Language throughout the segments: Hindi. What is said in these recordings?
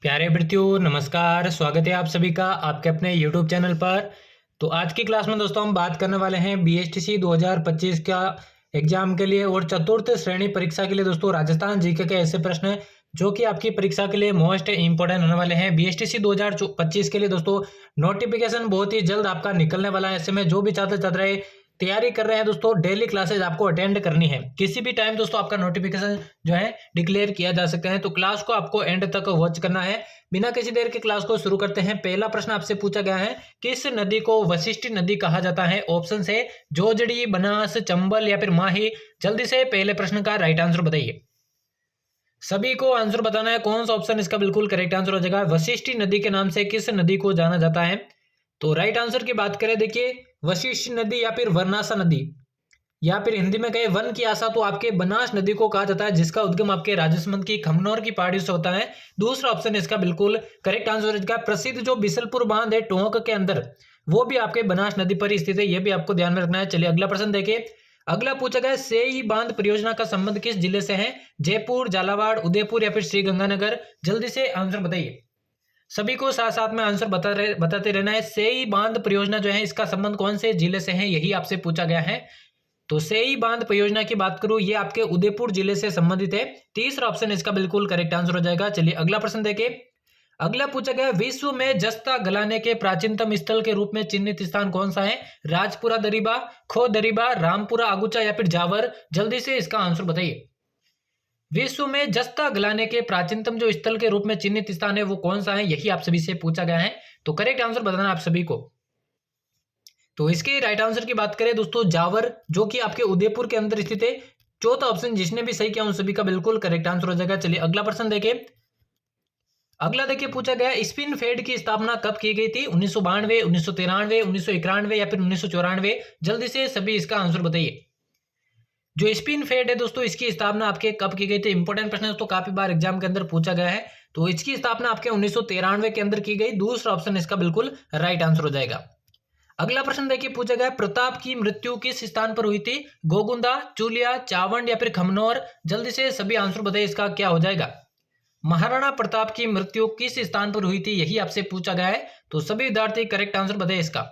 प्यारे विद्यार्थियों नमस्कार। स्वागत है आप सभी का आपके अपने YouTube चैनल पर। तो आज की क्लास में दोस्तों हम बात करने वाले हैं BSTC 2025 का एग्जाम के लिए और चतुर्थ श्रेणी परीक्षा के लिए दोस्तों राजस्थान जीके के ऐसे प्रश्न हैं जो कि आपकी परीक्षा के लिए मोस्ट इंपॉर्टेंट होने वाले हैं। BSTC 2025 के लिए दोस्तों नोटिफिकेशन बहुत ही जल्द आपका निकलने वाला है। ऐसे में जो भी छात्र छात्र तैयारी कर रहे हैं दोस्तों, डेली क्लासेज आपको अटेंड करनी है। किसी भी टाइम दोस्तों आपका नोटिफिकेशन जो है डिक्लेयर किया जा सकता है, तो क्लास को आपको एंड तक वॉच करना है। बिना किसी देर के क्लास को शुरू करते हैं। पहला प्रश्न आपसे पूछा गया है, किस नदी को वशिष्ठ नदी कहा जाता है? ऑप्शन है जोजड़ी, बनास, चंबल या फिर माही। जल्दी से पहले प्रश्न का राइट आंसर बताइए। सभी को आंसर बताना है कौन सा ऑप्शन इसका बिल्कुल करेक्ट आंसर हो जाएगा। वशिष्ठ नदी के नाम से किस नदी को जाना जाता है? तो राइट आंसर की बात करें, देखिए वशिष्ठ नदी या फिर वर्णासा नदी या फिर हिंदी में कहे वन की आशा, तो आपके बनास नदी को कहा जाता है, जिसका उद्गम आपके राजस्थान की खमनौर की पहाड़ी से होता है। दूसरा ऑप्शन इसका बिल्कुल करेक्ट आंसर है। प्रसिद्ध जो बिसलपुर बांध है टोंक के अंदर, वो भी आपके बनास नदी पर ही स्थित है, यह भी आपको ध्यान में रखना है। चलिए अगला प्रश्न देखिए। अगला पूछा गया, सेई बांध परियोजना का संबंध किस जिले से है? जयपुर, झालावाड़, उदयपुर या फिर श्रीगंगानगर। जल्दी से आंसर बताइए। सभी को साथ साथ में आंसर बताते रहना है। सेई बांध परियोजना जो है इसका संबंध कौन से जिले से है, यही आपसे पूछा गया है। तो सेई बांध परियोजना की बात करूं, ये आपके उदयपुर जिले से संबंधित है। तीसरा ऑप्शन इसका बिल्कुल करेक्ट आंसर हो जाएगा। चलिए अगला प्रश्न देखिए। अगला पूछा गया, विश्व में जस्ता गलाने के प्राचीनतम स्थल के रूप में चिन्हित स्थान कौन सा है? राजपुरा दरीबा, खो दरीबा, रामपुरा आगुचा या फिर जावर। जल्दी से इसका आंसर बताइए। विश्व में जस्ता गलाने के प्राचीनतम जो स्थल के रूप में चिन्हित स्थान है वो कौन सा है, यही आप सभी से पूछा गया है। तो करेक्ट आंसर बताना आप सभी को। तो इसके राइट आंसर की बात करें दोस्तों, जावर, जो कि आपके उदयपुर के अंदर स्थित है। चौथा ऑप्शन जिसने भी सही किया उन सभी का बिल्कुल करेक्ट आंसर हो जाएगा। चलिए अगला प्रश्न देखिए। अगला देखिए पूछा गया, स्पिन फेड की स्थापना कब की गई थी? 1992, 1993, 1991 या फिर 1994। जल्दी से सभी इसका आंसर बताइए। जो स्पिन फेड है दोस्तों, इसकी स्थापना आपके कब की गई थी? इंपॉर्टेंट प्रश्न है दोस्तों, काफी बार एग्जाम के अंदर पूछा गया है। तो इसकी स्थापना आपके 1993 के अंदर की गई। दूसरा ऑप्शन इसका बिल्कुल राइट आंसर हो जाएगा। अगला प्रश्न देखिए पूछा गया, प्रताप की मृत्यु किस स्थान पर हुई थी? गोगुंदा, चूलिया, चावंड या फिर खमनौर। जल्दी से सभी आंसर बताइए, इसका क्या हो जाएगा। महाराणा प्रताप की मृत्यु किस स्थान पर हुई थी, यही आपसे पूछा गया है। तो सभी विद्यार्थी करेक्ट आंसर बताइए इसका।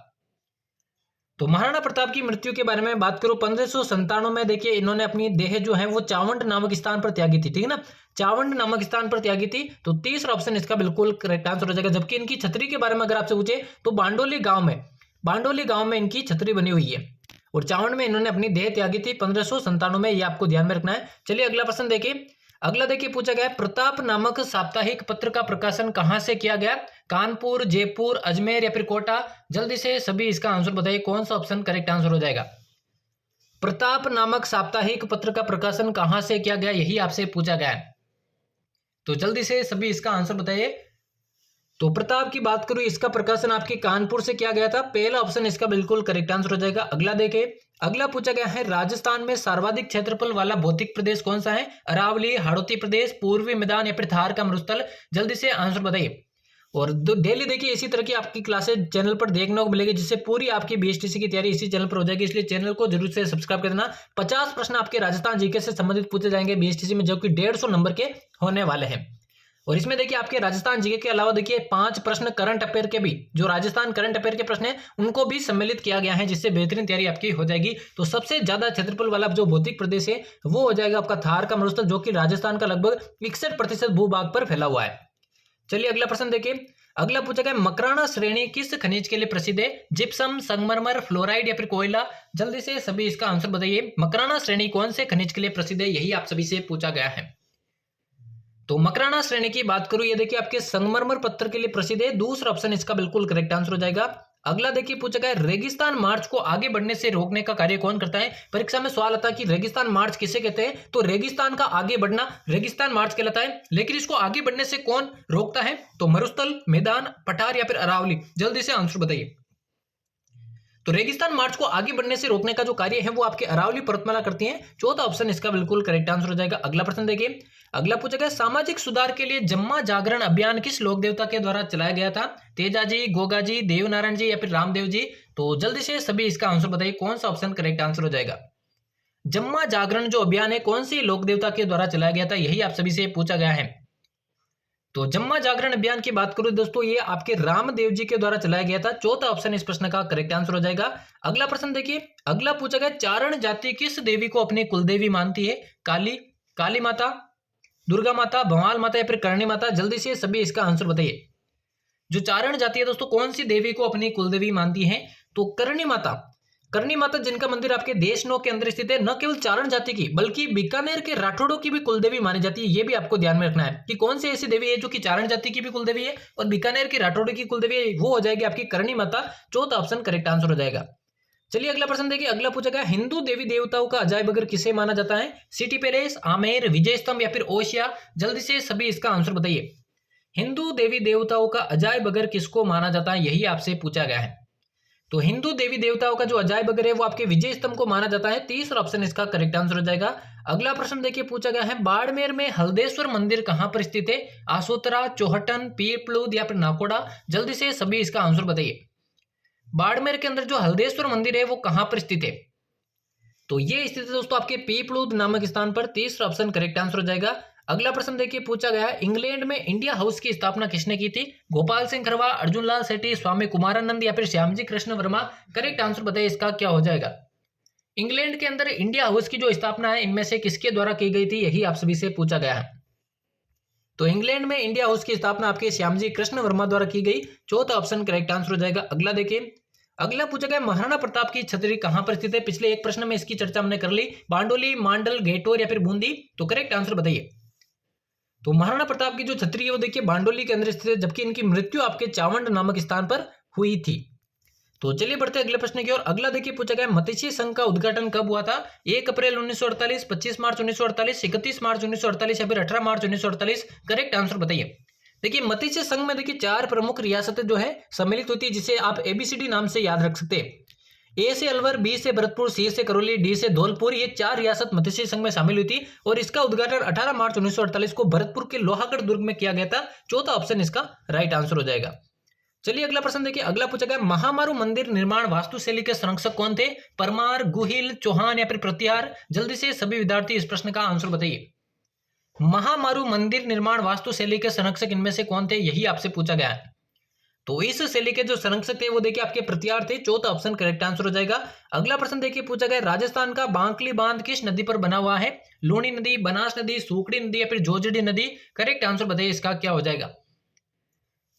तो महाराणा प्रताप की मृत्यु के बारे में बात करूं, 1597 में देखिए इन्होंने अपनी देह जो है वो चावंड नामक स्थान पर त्यागी थी, ठीक है ना। चावंड नामक स्थान पर त्यागी थी। तो तीसरा ऑप्शन इसका बिल्कुल करेक्ट आंसर हो जाएगा। जबकि इनकी छतरी के बारे में अगर आपसे पूछे तो बांडोली गांव में इनकी छतरी बनी हुई है और चावंड में इन्होंने अपनी देह त्यागी थी 1597 में। ये आपको ध्यान में रखना है। चलिए अगला प्रश्न देखिए। अगला देखिए पूछा गया, प्रताप नामक साप्ताहिक पत्र का प्रकाशन कहां से किया गया? कानपुर, जयपुर, अजमेर या फिर कोटा। जल्दी से सभी इसका आंसर बताइए, कौन सा ऑप्शन करेक्ट आंसर हो जाएगा। प्रताप नामक साप्ताहिक पत्र का प्रकाशन कहां से किया गया, यही आपसे पूछा गया है। तो जल्दी से सभी इसका आंसर बताइए। तो प्रताप की बात करूं, इसका प्रकाशन आपके कानपुर से किया गया था। पहला ऑप्शन इसका बिल्कुल करेक्ट आंसर हो जाएगा। अगला देखें। अगला पूछा गया है, राजस्थान में सर्वाधिक क्षेत्रफल वाला भौतिक प्रदेश कौन सा है? अरावली, हाड़ौती प्रदेश, पूर्वी मैदान या फिर थार का मरुस्थल। जल्दी से आंसर बताइए। और डेली देखिए इसी तरह की आपकी क्लासेज चैनल पर देखने को मिलेगी, जिससे पूरी आपकी BSTC की तैयारी इसी चैनल पर हो जाएगी। इसलिए चैनल को जरूर से सब्सक्राइब कर देना। 50 प्रश्न आपके राजस्थान जीके से संबंधित पूछे जाएंगे BSTC में, जो कि 150 नंबर के होने वाले हैं। और इसमें देखिए आपके राजस्थान जीके के अलावा देखिए 5 प्रश्न करंट अफेयर के भी, जो राजस्थान करंट अफेयर के प्रश्न हैं उनको भी सम्मिलित किया गया है, जिससे बेहतरीन तैयारी आपकी हो जाएगी। तो सबसे ज्यादा क्षेत्रफल वाला जो भौतिक प्रदेश है वो हो जाएगा आपका थार का मरुस्थल, जो कि राजस्थान का लगभग 61% भूभाग पर फैला हुआ है। चलिए अगला प्रश्न देखिए। अगला पूछा गया, मकराना श्रेणी किस खनिज के लिए प्रसिद्ध है? जिप्सम, संगमरमर, फ्लोराइड या फिर कोयला। जल्दी से सभी इसका आंसर बताइए। मकराना श्रेणी कौन से खनिज के लिए प्रसिद्ध है, यही आप सभी से पूछा गया है। तो मकराना श्रेणी की बात करूं, ये देखिए आपके संगमरमर पत्थर के लिए प्रसिद्ध है। दूसरा ऑप्शन इसका बिल्कुल करेक्ट आंसर हो जाएगा। अगला देखिए पूछा गया, रेगिस्तान मार्च को आगे बढ़ने से रोकने का कार्य कौन करता है? परीक्षा में सवाल आता है कि रेगिस्तान मार्च किसे कहते हैं, तो रेगिस्तान का आगे बढ़ना रेगिस्तान मार्च कहलाता है। लेकिन इसको आगे बढ़ने से कौन रोकता है? तो मरुस्थल, मैदान, पठार या फिर अरावली। जल्दी से आंसर बताइए। तो रेगिस्तान मार्च को आगे बढ़ने से रोकने का जो कार्य है वो आपके अरावली पर्वतमाला करती है। चौथा ऑप्शन इसका बिल्कुल करेक्ट आंसर हो जाएगा। अगला प्रश्न देखिए। अगला पूछा गया, सामाजिक सुधार के लिए जम्मा जागरण अभियान किस लोक देवता के द्वारा चलाया गया था? तेजाजी, गोगाजी, देवनारायण जी या फिर रामदेव जी। तो जल्दी से सभी इसका आंसर बताइए, कौन सा ऑप्शन करेक्ट आंसर हो जाएगा। जम्मा जागरण जो अभियान है कौन सी लोक देवता के द्वारा चलाया गया था, यही आप सभी से पूछा गया है। तो जम्मा जागरण अभियान की बात करूं दोस्तों, ये आपके रामदेव जी के द्वारा चलाया गया था। चौथा ऑप्शन इस प्रश्न का करेक्ट आंसर हो जाएगा। अगला प्रश्न देखिए, अगला पूछा गया चारण जाति किस देवी को अपनी कुलदेवी मानती है? काली, काली माता, दुर्गा माता, भवाल माता या फिर करणी माता? जल्दी से सभी इसका आंसर बताइए। जो चारण जाति है दोस्तों, कौन सी देवी को अपनी कुलदेवी मानती है? तो करणी माता। करणी माता जिनका मंदिर आपके देशनौ के अंदर स्थित है, न केवल चारण जाति की बल्कि बीकानेर के राठौड़ों की भी कुलदेवी मानी जाती है। ये भी आपको ध्यान में रखना है कि कौन सी ऐसी देवी है जो कि चारण जाति की भी कुलदेवी है और बीकानेर के राठौड़ों की कुलदेवी है, वो हो जाएगी आपकी करणी माता। चौथा ऑप्शन करेक्ट आंसर हो जाएगा। चलिए अगला प्रश्न देखिए, अगला पूछा गया हिंदू देवी देवताओं का अजायब घर किसे माना जाता है? सिटी पैलेस, आमेर, विजय स्तंभ या फिर ओशिया? जल्दी से सभी इसका आंसर बताइए। हिंदू देवी देवताओं का अजायब घर किसको माना जाता है, यही आपसे पूछा गया है। तो हिंदू देवी देवताओं का जो अजायब घर है वो आपके विजय स्तंभ को माना जाता है। तीसरा ऑप्शन इसका करेक्ट आंसर हो जाएगा। अगला प्रश्न देखिए, पूछा गया है बाड़मेर में हल्देश्वर मंदिर कहां पर स्थित है? आसोतरा, चौहटन, पीरप्लूद या फिर नाकोड़ा? जल्दी से सभी इसका आंसर बताइए। बाड़मेर के अंदर जो हल्देश्वर मंदिर है वो कहां पर स्थित है? तो ये स्थित है दोस्तों आपके पीपलूद नामक स्थान पर। तीसरा ऑप्शन करेक्ट आंसर हो जाएगा। अगला प्रश्न देखिए, पूछा गया है इंग्लैंड में इंडिया हाउस की स्थापना किसने की थी? गोपाल सिंह खरवा, अर्जुन लाल सेठी, स्वामी कुमारानंद या फिर श्यामजी कृष्ण वर्मा? करेक्ट आंसर बताइए इसका क्या हो जाएगा। इंग्लैंड के अंदर इंडिया हाउस की जो स्थापना है इनमें से किसके द्वारा की गई थी, यही आप सभी से पूछा गया है। तो इंग्लैंड में इंडिया हाउस की स्थापना आपके श्यामजी कृष्ण वर्मा द्वारा की गई। चौथा ऑप्शन करेक्ट आंसर हो जाएगा। अगला देखिए, अगला पूछा गया महाराणा प्रताप की छतरी कहां पर स्थित है? पिछले एक प्रश्न में इसकी चर्चा हमने कर ली। बांडोली, मांडल, घेटोर या फिर बूंदी? तो करेक्ट आंसर बताइए। तो महाराणा प्रताप की जो छतरी है वो देखिए बांडोली के अंदर स्थित है, जबकि इनकी मृत्यु आपके चावंड नामक स्थान पर हुई थी। तो चलिए बढ़ते अगले प्रश्न की ओर। अगला देखिए, पूछा गया मत्स्य संघ का उद्घाटन कब हुआ था? 1 अप्रैल 1948, 25 मार्च 1948, 31 मार्च 1948 या फिर 18 मार्च 1948? करेक्ट आंसर बताइए। देखिए मत्स्य संघ में देखिए 4 प्रमुख रियासतें जो है सम्मिलित होती है, जिसे आप ABCD नाम से याद रख सकते हैं। ए से अलवर, बी से भरतपुर, सी से करौली, डी से धौलपुर, ये 4 रियासत मत्स्य संघ में शामिल हुई थी और इसका उद्घाटन 18 मार्च 1948 को भरतपुर के लोहागढ़ दुर्ग में किया गया था। चौथा ऑप्शन इसका राइट आंसर हो जाएगा। चलिए अगला प्रश्न देखिए, अगला पूछा गया महामारू मंदिर निर्माण वास्तुशैली के संरक्षक कौन थे? परमार, गुहिल, चौहान या फिर प्रतिहार? जल्दी से सभी विद्यार्थी इस प्रश्न का आंसर बताइए। महामारू मंदिर निर्माण वास्तुशैली के संरक्षक इनमें से कौन थे, यही आपसे पूछा गया है। तो इस शैली के जो संरक्षक थे वो देखिए आपके प्रतिहार थे। चौथा ऑप्शन करेक्ट आंसर हो जाएगा। अगला प्रश्न देखिए, पूछा गया राजस्थान का बांकली बांध किस नदी पर बना हुआ है? लूणी नदी, बनास नदी, सूखड़ी नदी या फिर जोजड़ी नदी? करेक्ट आंसर बताइए इसका क्या हो जाएगा।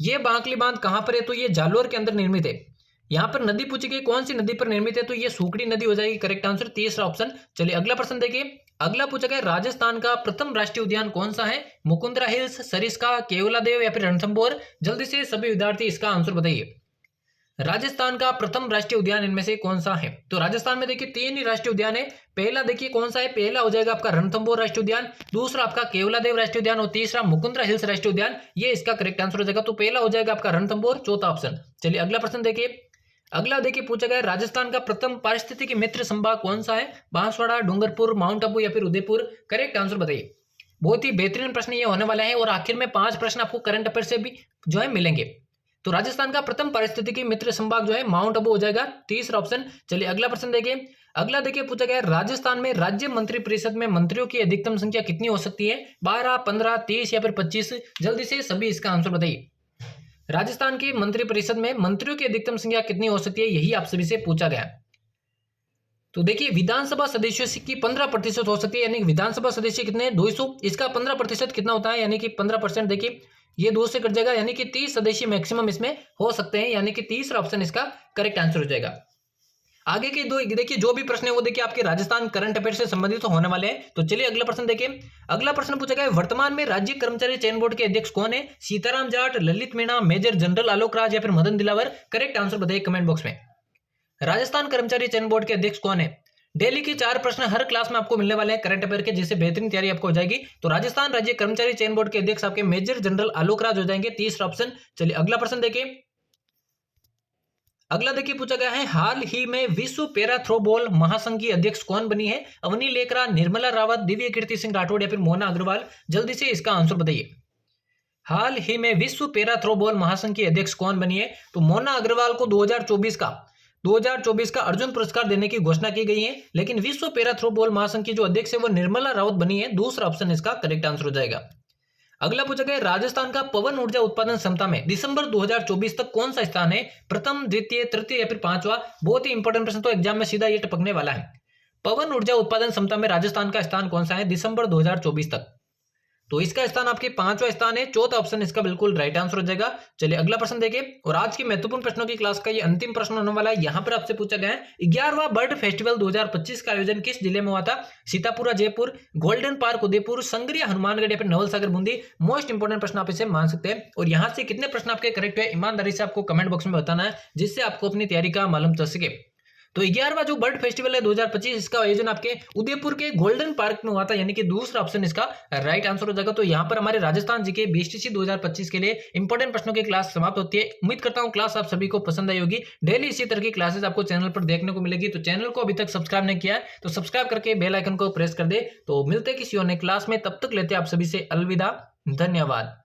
ये बांकली बांध कहां पर है? तो ये जालोर के अंदर निर्मित है। यहाँ पर नदी पूछी गई कौन सी नदी पर निर्मित है, तो ये सूखड़ी नदी हो जाएगी करेक्ट आंसर। तीसरा ऑप्शन। चलिए अगला प्रश्न देखिए, अगला पूछा गया राजस्थान का प्रथम राष्ट्रीय उद्यान कौन सा है? मुकुंदरा हिल्स, सरिस्का, केवलादेव या फिर रणथंभौर? जल्दी से सभी विद्यार्थी इसका आंसर बताइए। राजस्थान का प्रथम राष्ट्रीय उद्यान इनमें से कौन सा है? तो राजस्थान में देखिए 3 ही राष्ट्रीय उद्यान है। पहला देखिए कौन सा है? पहला हो जाएगा आपका रणथंभौर राष्ट्रीय उद्यान, दूसरा आपका केवलादेव राष्ट्रीय उद्यान और तीसरा मुकुंदरा हिल्स राष्ट्रीय उद्यान। ये इसका करेक्ट आंसर हो जाएगा। तो पहला हो जाएगा आपका रणथंभौर, चौथा ऑप्शन। चलिए अगला प्रश्न देखिए, अगला देखिए पूछा गया राजस्थान का प्रथम पारिस्थितिकी मित्र संभाग कौन सा है? बांसवाड़ा, डूंगरपुर, माउंट आबू या फिर उदयपुर? करेक्ट आंसर बताइए। बहुत ही बेहतरीन प्रश्न ये होने वाला है और आखिर में 5 प्रश्न आपको करंट अफेयर से भी जो है मिलेंगे। तो राजस्थान का प्रथम पारिस्थितिकी मित्र संभाग जो है माउंट आबू हो जाएगा, तीसरा ऑप्शन। चलिए अगला प्रश्न देखिए, अगला देखिए पूछा गया राजस्थान में राज्य मंत्री परिषद में मंत्रियों की अधिकतम संख्या कितनी हो सकती है? 12, 15, 30 या फिर 25? जल्दी से सभी इसका आंसर बताइए। राजस्थान की मंत्री परिषद में मंत्रियों की अधिकतम संख्या कितनी हो सकती है, यही आप सभी से पूछा गया। तो देखिए विधानसभा सदस्यों की 15% हो सकती है, यानी विधानसभा सदस्य कितने? 200। इसका 15% कितना होता है, यानी कि 15%। देखिए ये 2 से कट जाएगा, यानी कि 30 सदस्य मैक्सिमम इसमें हो सकते हैं, यानी कि तीसरा ऑप्शन इसका करेक्ट आंसर हो जाएगा। आगे के दो देखिए जो भी प्रश्न है वो देखिए आपके राजस्थान करंट अफेयर से संबंधित होने वाले हैं। तो चलिए अगला प्रश्न देखिए, अगला प्रश्न पूछा गया वर्तमान में राज्य कर्मचारी चयन बोर्ड के अध्यक्ष कौन है? सीताराम जाट, ललित मीणा, मेजर जनरल आलोक राज या फिर मदन दिलावर? करेक्ट आंसर बताइए कमेंट बॉक्स में। राजस्थान कर्मचारी चयन बोर्ड के अध्यक्ष कौन है? डेली के 4 प्रश्न हर क्लास में आपको मिलने वाले हैं करंट अफेयर के, जिससे बेहतरीन तैयारी आपको हो जाएगी। तो राजस्थान राज्य कर्मचारी चयन बोर्ड के अध्यक्ष आपके मेजर जनरल आलोक राज हो जाएंगे, तीसरा ऑप्शन। चलिए अगला प्रश्न देखिए, अगला देखिए पूछा गया है हाल ही में विश्व पैरा थ्रोबॉल महासंघ की अध्यक्ष कौन बनी है? अवनी लेकरा, निर्मला रावत, दिव्य कीर्ति सिंह राठौड़ या फिर मोना अग्रवाल? जल्दी से इसका आंसर बताइए। हाल ही में विश्व पैरा थ्रोबॉल महासंघ की अध्यक्ष कौन बनी है? तो मोना अग्रवाल को 2024 का अर्जुन पुरस्कार देने की घोषणा की गई है, लेकिन विश्व पैरा थ्रोबॉल महासंघ की जो अध्यक्ष है वो निर्मला रावत बनी है, दूसरा ऑप्शन इसका करेक्ट आंसर हो जाएगा। अगला पूछा गया राजस्थान का पवन ऊर्जा उत्पादन क्षमता में दिसंबर 2024 तक कौन सा स्थान है, प्रथम, द्वितीय, तृतीय या फिर पांचवा। बहुत ही इंपॉर्टेंट प्रश्न, तो एग्जाम में सीधा ये टपकने वाला है। पवन ऊर्जा उत्पादन क्षमता में राजस्थान का स्थान कौन सा है दिसंबर 2024 तक, तो इसका स्थान आपके पांचवा स्थान है। चौथा ऑप्शन इसका बिल्कुल राइट आंसर हो जाएगा। चलिए अगला प्रश्न देखिए, और आज के महत्वपूर्ण प्रश्नों की क्लास का ये अंतिम प्रश्न होने वाला है। यहाँ पर आपसे पूछा गया है 11वां बर्ड फेस्टिवल 2025 का आयोजन किस जिले में हुआ था, सीतापुरा जयपुर, गोल्डन पार्क उदयपुर, संग्रिया हनुमानगढ़ या फिर नवलसागर बूंदी। मोस्ट इंपोर्टेंट प्रश्न आप इसे मान सकते हैं। और यहाँ से कितने प्रश्न आपके करेक्ट है ईमानदारी से आपको कमेंट बॉक्स में बताना है, जिससे आपको अपनी तैयारी का मालूम चल सके। तो 11वां जो बर्ड फेस्टिवल है 2025, इसका आयोजन आपके उदयपुर के गोल्डन पार्क में हुआ था, यानी कि दूसरा ऑप्शन इसका राइट आंसर हो जाएगा। तो यहाँ पर हमारे राजस्थान जी के बीएसटीसी 2025 के लिए इंपॉर्टेंट प्रश्नों की क्लास समाप्त होती है। उम्मीद करता हूँ क्लास आप सभी को पसंद आई होगी। डेली इसी तरह की क्लासेस आपको चैनल पर देखने को मिलेगी। तो चैनल को अभी तक सब्सक्राइब नहीं किया है तो सब्सक्राइब करके बेल आइकन को प्रेस कर दे। तो मिलते किसी और नई क्लास में, तब तक लेते हैं आप सभी से अलविदा, धन्यवाद।